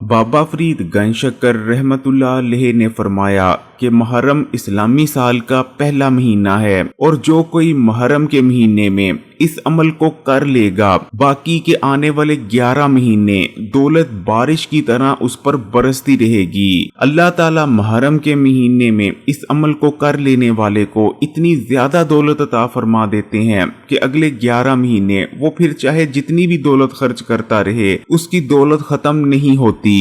बाबा फरीद गंजशक्कर रहमतुल्लाह अलैह ने फरमाया कि मुहर्रम इस्लामी साल का पहला महीना है और जो कोई मुहर्रम के महीने में इस अमल को कर लेगा बाकी के आने वाले 11 महीने दौलत बारिश की तरह उस पर बरसती रहेगी। अल्लाह ताला मुहर्रम के महीने में इस अमल को कर लेने वाले को इतनी ज्यादा दौलत अता फरमा देते हैं कि अगले 11 महीने वो फिर चाहे जितनी भी दौलत खर्च करता रहे उसकी दौलत खत्म नहीं होती।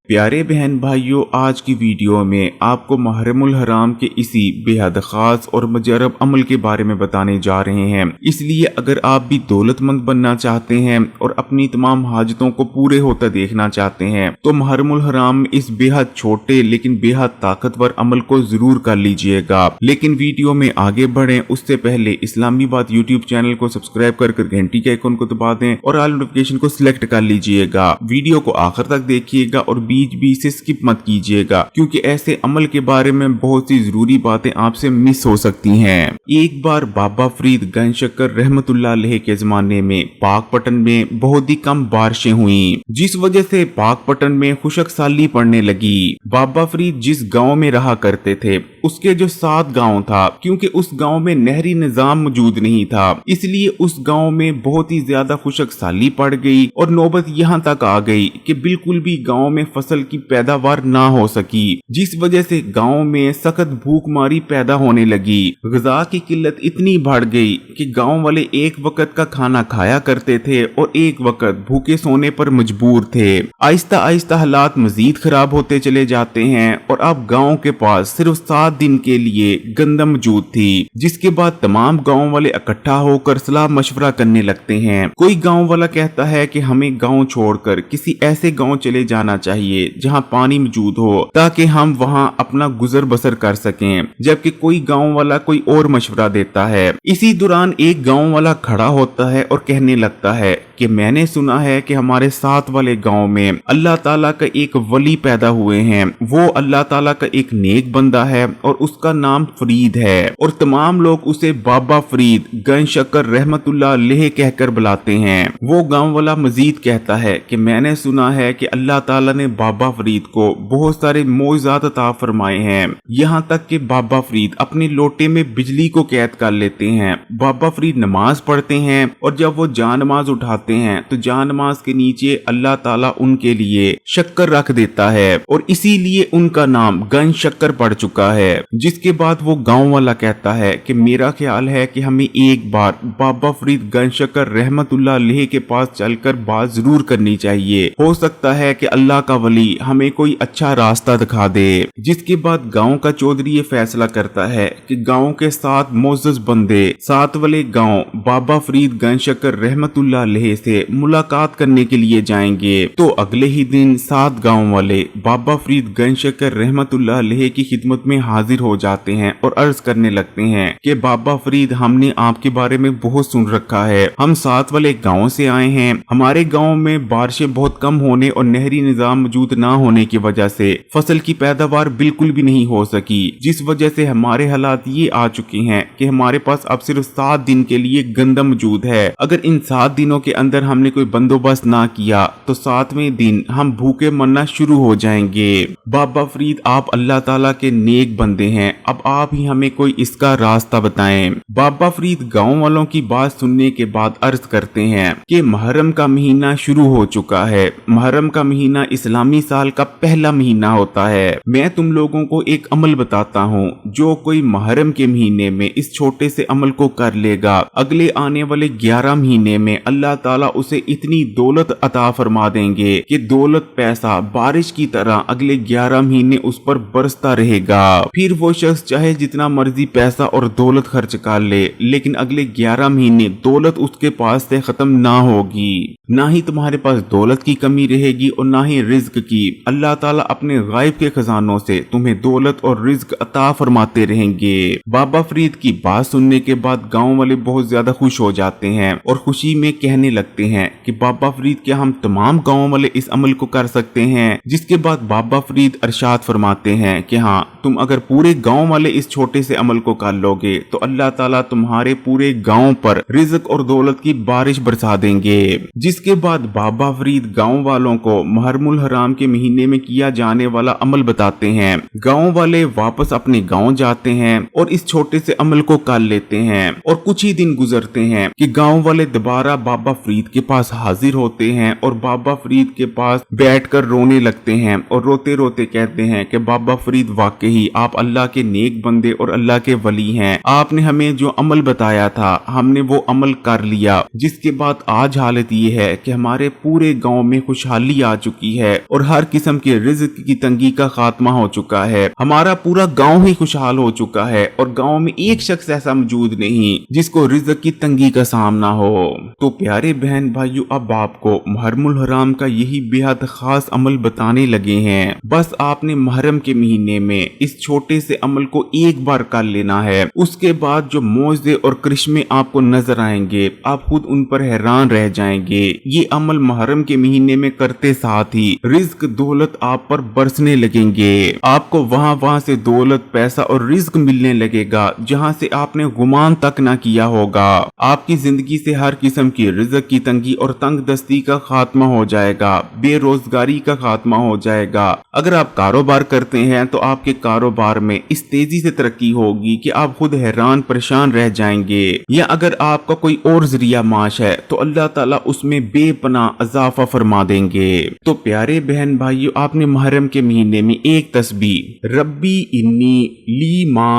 प्यारे बहन भाइयों, आज की वीडियो में आपको मुहर्रमुल हराम के इसी बेहद खास और मुजरब अमल के बारे में बताने जा रहे हैं। इसलिए अगर आप भी दौलतमंद बनना चाहते हैं और अपनी तमाम हाजतों को पूरे होता देखना चाहते हैं तो मुहर्रमुल हराम में इस बेहद छोटे लेकिन बेहद ताकतवर अमल को जरूर कर लीजिएगा। लेकिन वीडियो में आगे बढ़ें उससे पहले इस्लामी बात यूट्यूब चैनल को सब्सक्राइब कर घंटी के आइकन को दबा दें और ऑल नोटिफिकेशन को सिलेक्ट कर लीजिएगा। वीडियो को आखिर तक देखिएगा और बीच बीच से स्किप मत कीजिएगा क्योंकि ऐसे अमल के बारे में बहुत सी जरूरी बातें आपसे मिस हो सकती हैं। एक बार बाबा फरीद गंजशक्कर रहमतुल्लाह अलैह के जमाने में पाकपटन में बहुत ही कम बारिशें हुई जिस वजह से पाकपटन में खुशक साली पड़ने लगी। बाबा फरीद जिस गांव में रहा करते थे उसके जो 7 गांव था, क्योंकि उस गांव में नहरी निजाम मौजूद नहीं था इसलिए उस गांव में बहुत ही ज्यादा खुशक साली पड़ गई और नौबत यहाँ तक आ गई कि बिल्कुल भी गांव में फसल की पैदावार ना हो सकी, जिस वजह से गांव में सख्त भूखमारी पैदा होने लगी। ग़िज़ा की किल्लत इतनी बढ़ गई कि गांव वाले एक वक्त का खाना खाया करते थे और एक वक्त भूखे सोने पर मजबूर थे। आहिस्ता आहिस्ता हालात मजीद खराब होते चले जाते हैं और अब गांव के पास सिर्फ 7 दिन के लिए गंदम मौजूद थी, जिसके बाद तमाम गांव वाले इकट्ठा होकर सलाह मशवरा करने लगते हैं। कोई गांव वाला कहता है कि हमें गांव छोड़कर किसी ऐसे गांव चले जाना चाहिए जहां पानी मौजूद हो ताकि हम वहां अपना गुजर बसर कर सकें, जबकि कोई गांव वाला कोई और मशवरा देता है। इसी दौरान एक गांव वाला खड़ा होता है और कहने लगता है कि मैंने सुना है कि हमारे साथ वाले गांव में अल्लाह ताला का एक वली पैदा हुए हैं, वो अल्लाह ताला का एक नेक बंदा है और उसका नाम फरीद है और तमाम लोग उसे बाबा फरीद गंजशक्कर रहमतुल्लाह अलैह कहकर बुलाते हैं। वो गांव वाला मजीद कहता है कि मैंने सुना है कि अल्लाह ताला ने बाबा फरीद को बहुत सारे मोइज़ात अता फरमाए हैं, यहाँ तक कि बाबा फरीद अपने लोटे में बिजली को कैद कर लेते हैं। बाबा फरीद नमाज पढ़ते हैं और जब वो जान नमाज उठाते हैं तो जान नमाज के नीचे अल्लाह ताला उनके लिए शक्कर रख देता है और इसीलिए उनका नाम गंजशक्कर पड़ चुका है। जिसके बाद वो गांव वाला कहता है कि मेरा ख्याल है कि हमें एक बार बाबा फरीद गंजशक्कर रहमतुल्लाह अलैह के पास चलकर बात जरूर करनी चाहिए, हो सकता है कि अल्लाह का वली हमें कोई अच्छा रास्ता दिखा दे। जिसके बाद गांव का चौधरी ये फैसला करता है कि गांव के 7 मोअज़्ज़ज़ बंदे 7 वाले गांव बाबा फरीद गंजशक्कर रहमतुल्लाह अलैह से मुलाकात करने के लिए जाएंगे। तो अगले ही दिन 7 गांव वाले बाबा फरीद गंजशक्कर रहमतुल्लाह अलैह की खिदमत में हाजिर हो जाते हैं और अर्ज करने लगते हैं कि बाबा फरीद, हमने आपके बारे में बहुत सुन रखा है, हम 7 वाले गांव से आए हैं। हमारे गांव में बारिशें बहुत कम होने और नहरी निजाम मौजूद ना होने की वजह से फसल की पैदावार बिल्कुल भी नहीं हो सकी, जिस वजह से हमारे हालात ये आ चुके हैं कि हमारे पास अब सिर्फ 7 दिन के लिए गंदम मौजूद है। अगर इन 7 दिनों के अंदर हमने कोई बंदोबस्त ना किया तो 7वें दिन हम भूखे मरना शुरू हो जाएंगे। बाबा फरीद, आप अल्लाह ताला के नेक बंदे हैं, अब आप ही हमें कोई इसका रास्ता बताएं। बाबा फरीद गांव वालों की बात सुनने के बाद अर्ज करते हैं कि मुहर्रम का महीना शुरू हो चुका है। मुहर्रम का महीना इस्लामी साल का पहला महीना होता है। मैं तुम लोगों को एक अमल बताता हूँ, जो कोई मुहर्रम के महीने में इस छोटे से अमल को कर लेगा अगले आने वाले 11 महीने में अल्लाह ताला उसे इतनी दौलत अता फरमा देंगे कि दौलत पैसा बारिश की तरह अगले 11 महीने उस पर बरसता रहेगा। फिर वो शख्स चाहे जितना मर्जी पैसा और दौलत खर्च कर ले, लेकिन अगले 11 महीने दौलत उसके पास से खत्म ना होगी। ना ही तुम्हारे पास दौलत की कमी रहेगी और ना ही रिज्क की। अल्लाह ताला अपने गायब के खजानों से तुम्हें दौलत और रिज्क अता फरमाते रहेंगे। बाबा फरीद की बात सुनने के बाद गांव वाले बहुत ज्यादा खुश हो जाते हैं और खुशी में कहने लगते हैं कि बाबा फरीद, क्या हम तमाम गांव वाले इस अमल को कर सकते हैं? जिसके बाद बाबा फरीद अरशाद फरमाते हैं कि हाँ, तुम अगर पूरे गांव वाले इस छोटे से अमल को कर लोगे तो अल्लाह ताला तुम्हारे पूरे गांव पर रिज्क और दौलत की बारिश बरसा देंगे। जिसके बाद बाबा फरीद गांव वालों को मुहर्रमुल हराम हराम के महीने में किया जाने वाला अमल बताते हैं। गांव वाले वापस अपने गांव जाते हैं और इस छोटे से अमल को कर लेते हैं और कुछ ही दिन गुजरते हैं कि गांव वाले दोबारा बाबा फरीद के पास हाजिर होते हैं और बाबा फरीद के पास बैठकर रोने लगते हैं और रोते रोते कहते हैं कि बाबा फरीद वाकई आप अल्लाह के नेक बंदे और अल्लाह के वली हैं। आपने हमें जो अमल बताया था हमने वो अमल कर लिया, जिसके बाद आज हालत ये है कि हमारे पूरे गांव में खुशहाली आ चुकी है और हर किस्म के रिज्क की तंगी का खात्मा हो चुका है। हमारा पूरा गांव ही खुशहाल हो चुका है और गांव में एक शख्स ऐसा मौजूद नहीं जिसको रिज्क की तंगी का सामना हो। तो प्यारे बहन भाइयों, अब आपको मुहर्रमुल हराम का यही बेहद खास अमल बताने लगे हैं। बस आपने मुहर्रम के महीने में इस छोटे से अमल को एक बार कर लेना है। उसके बाद जो मौजे और करिश्मे आपको नजर आएंगे आप खुद उन पर हैरान रह जाएंगे। ये अमल मुहर्रम के महीने में करते साथ ही रिज्क दौलत आप पर बरसने लगेंगे। आपको वहाँ से दौलत पैसा और रिज्क मिलने लगेगा जहाँ से आपने गुमान तक ना किया होगा। आपकी जिंदगी से हर किस्म की रिज्क की तंगी और तंग दस्ती का खात्मा हो जाएगा, बेरोजगारी का खात्मा हो जाएगा। अगर आप कारोबार करते हैं तो आपके कारोबार में इस तेजी से तरक्की होगी कि आप खुद हैरान परेशान रह जाएंगे। या अगर आपका कोई और जरिया माश है तो अल्लाह ताला उसमें बेपनाह इजाफा फरमा देंगे। तो प्यारे बहन भाइयों, आपने मुहर्रम के महीने में एक तस्बीह रब्बी इन्नी ली मा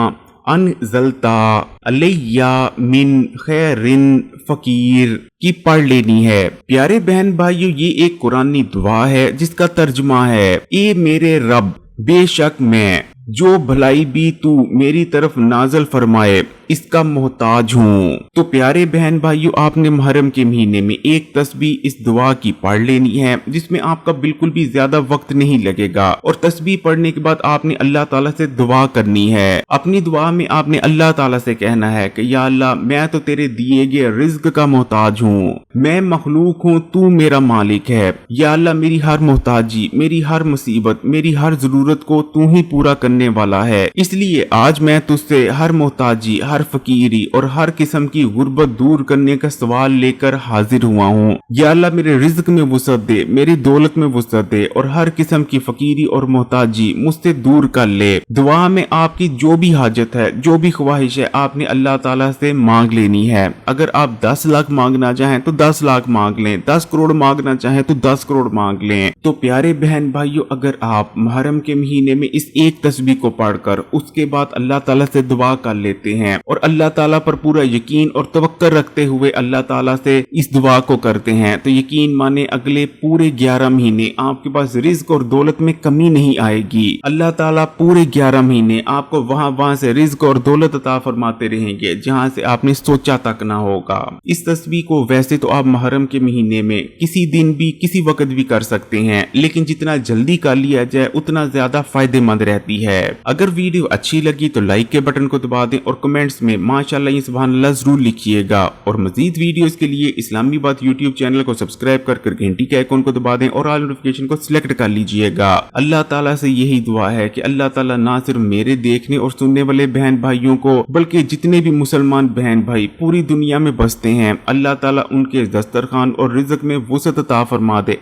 अनज़लता अलैया मिन खैरिन फकीर की पढ़ लेनी है। प्यारे बहन भाइयों, ये एक कुरानी दुआ है जिसका तर्जुमा है, ए मेरे रब बेशक मैं जो भलाई भी तू मेरी तरफ नाजल फरमाए इसका मोहताज हूँ। तो प्यारे बहन भाइयों, आपने मुहर्रम के महीने में एक तस्बीह इस दुआ की पढ़ लेनी है जिसमें आपका बिल्कुल भी ज्यादा वक्त नहीं लगेगा। और तस्बीह पढ़ने के बाद आपने अल्लाह ताला से दुआ करनी है। अपनी दुआ में आपने अल्लाह ताला से कहना है कि या अल्लाह, मैं तो तेरे दिए गए रिज्क का मोहताज हूँ, मैं मखलूक हूँ, तू मेरा मालिक है। या अल्लाह, मेरी हर मोहताजी, मेरी हर मुसीबत, मेरी हर जरूरत को तू ही पूरा करने वाला है। इसलिए आज मैं तुझसे हर मोहताजी, हर फकीरी और हर किस्म की गुर्बत दूर करने का सवाल लेकर हाजिर हुआ हूँ। या अल्लाह, मेरे रिज्क में वुसअत दे, मेरी दौलत में वुसअत दे और हर किस्म की फकीरी और मोहताजी मुझसे दूर कर ले। दुआ में आपकी जो भी हाजत है, जो भी ख्वाहिश है, आपने अल्लाह ताला से मांग लेनी है। अगर आप 10 लाख मांगना चाहें तो 10 लाख मांग लें, 10 करोड़ मांगना चाहें तो 10 करोड़ मांग लें। तो प्यारे बहन भाइयों, अगर आप मुहर्रम के महीने में इस एक तस्बीह को पढ़कर उसके बाद अल्लाह ताला से दुआ कर लेते हैं और अल्लाह ताला पर पूरा यकीन और तवक्कुल रखते हुए अल्लाह ताला से इस दुआ को करते हैं, तो यकीन माने अगले पूरे 11 महीने आपके पास रिज्क और दौलत में कमी नहीं आएगी। अल्लाह ताला पूरे 11 महीने आपको वहां से रिज्क और दौलत अता फरमाते रहेंगे जहां से आपने सोचा तक ना होगा। इस तस्बीह को वैसे तो आप मुहर्रम के महीने में किसी दिन भी किसी वक्त भी कर सकते हैं, लेकिन जितना जल्दी कर लिया जाए उतना ज्यादा फायदेमंद रहती है। अगर वीडियो अच्छी लगी तो लाइक के बटन को दबा दें और कमेंट्स में माशाअल्लाह सुभानअल्लाह जरूर लिखिएगा। और मजीद वीडियोस के लिए इस्लामी बात यूट्यूब चैनल को सब्सक्राइब कर घंटी के आइकन को दबा दें और ऑल नोटिफिकेशन को सिलेक्ट कर लीजिएगा। अल्लाह ताला से यही दुआ है कि अल्लाह ताला ना सिर्फ मेरे देखने और सुनने वाले बहन भाइयों को बल्कि जितने भी मुसलमान बहन भाई पूरी दुनिया में बसते हैं, अल्लाह ताला उनके दस्तरखान और रिज्क में वुसअत अता फरमा दे।